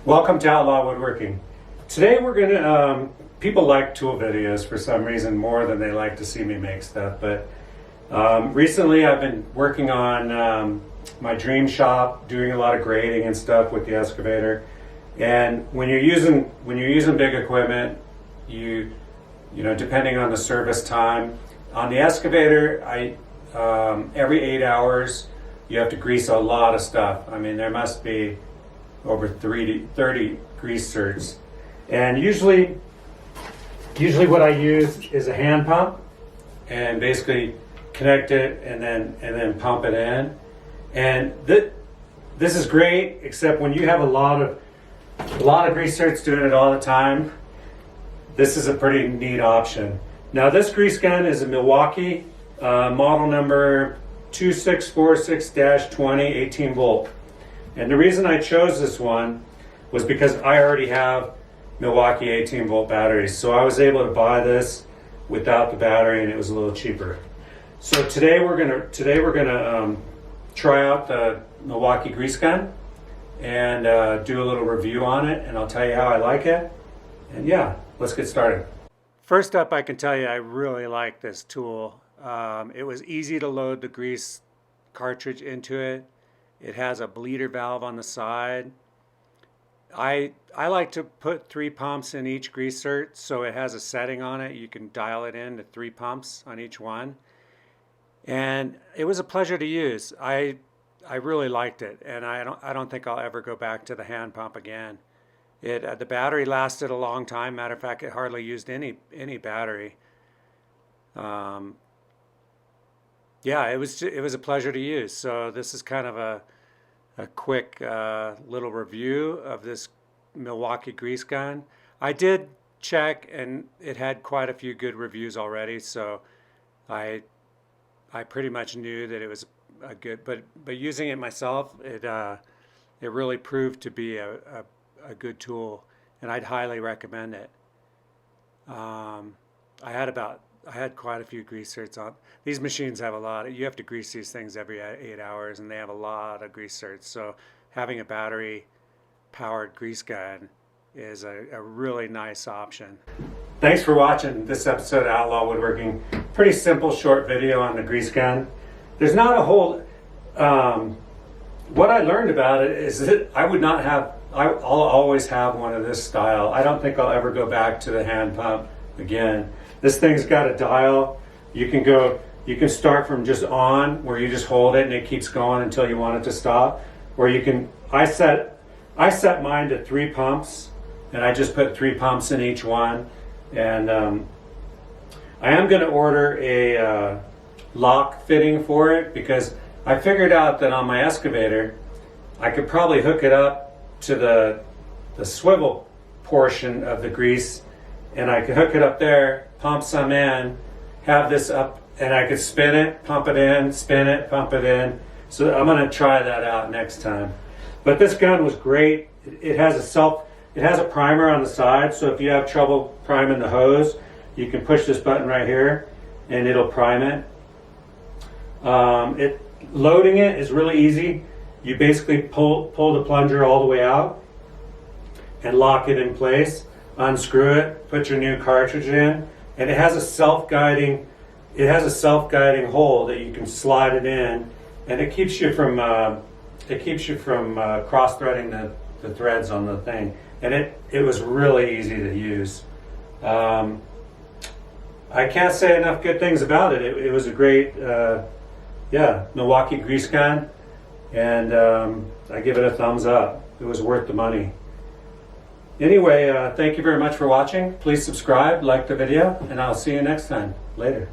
Welcome to Outlaw Woodworking. Today we're going to, people like tool videos for some reason more than they like to see me make stuff, but recently I've been working on my dream shop, doing a lot of grading and stuff with the excavator. And when you're using big equipment, you know, depending on the service time, on the excavator, every 8 hours you have to grease a lot of stuff. I mean, there must be over 30 grease certs. And usually what I use is a hand pump and basically connect it and then pump it in. And this is great, except when you have a lot of grease certs doing it all the time, this is a pretty neat option. Now this grease gun is a Milwaukee model number 2646-20 18 volt. And the reason I chose this one was because I already have Milwaukee 18 volt batteries. So I was able to buy this without the battery and it was a little cheaper. So today we're gonna try out the Milwaukee grease gun and do a little review on it, and I'll tell you how I like it. And yeah, let's get started. First up, I can tell you I really like this tool. It was easy to load the grease cartridge into it. It has a bleeder valve on the side. I like to put 3 pumps in each grease cert, so it has a setting on it. You can dial it in to 3 pumps on each one. And it was a pleasure to use. I really liked it, and I don't think I'll ever go back to the hand pump again. The battery lasted a long time. Matter of fact, it hardly used any battery. Yeah, it was a pleasure to use. So this is kind of a quick little review of this Milwaukee grease gun. I did check, and it had quite a few good reviews already. So I pretty much knew that it was a good. But using it myself, it really proved to be a good tool, and I'd highly recommend it. I had quite a few grease certs on. These machines have a lot. You have to grease these things every 8 hours, and they have a lot of grease certs. So having a battery-powered grease gun is a really nice option. Thanks for watching this episode of Outlaw Woodworking. Pretty simple, short video on the grease gun. There's not a whole... what I learned about it is that I'll always have one of this style. I don't think I'll ever go back to the hand pump again. This thing's got a dial. You can start from just on, where you just hold it and it keeps going until you want it to stop. Or you can, I set mine to 3 pumps, and I just put 3 pumps in each one. And I am going to order a lock fitting for it, because I figured out that on my excavator, I could probably hook it up to the swivel portion of the grease, and I could hook it up there, pump some in, have this up, and I could spin it, pump it in, spin it, pump it in. So I'm going to try that out next time. But this gun was great. It has a primer on the side, so if you have trouble priming the hose, you can push this button right here and it'll prime it. Loading it is really easy. You basically pull the plunger all the way out and lock it in place. Unscrew it, put your new cartridge in, and it has a self-guiding hole that you can slide it in, and it keeps you from cross-threading the threads on the thing. And it was really easy to use. I can't say enough good things about it. It was a great Milwaukee grease gun, and I give it a thumbs up. It was worth the money. Anyway, thank you very much for watching. Please subscribe, like the video, and I'll see you next time. Later.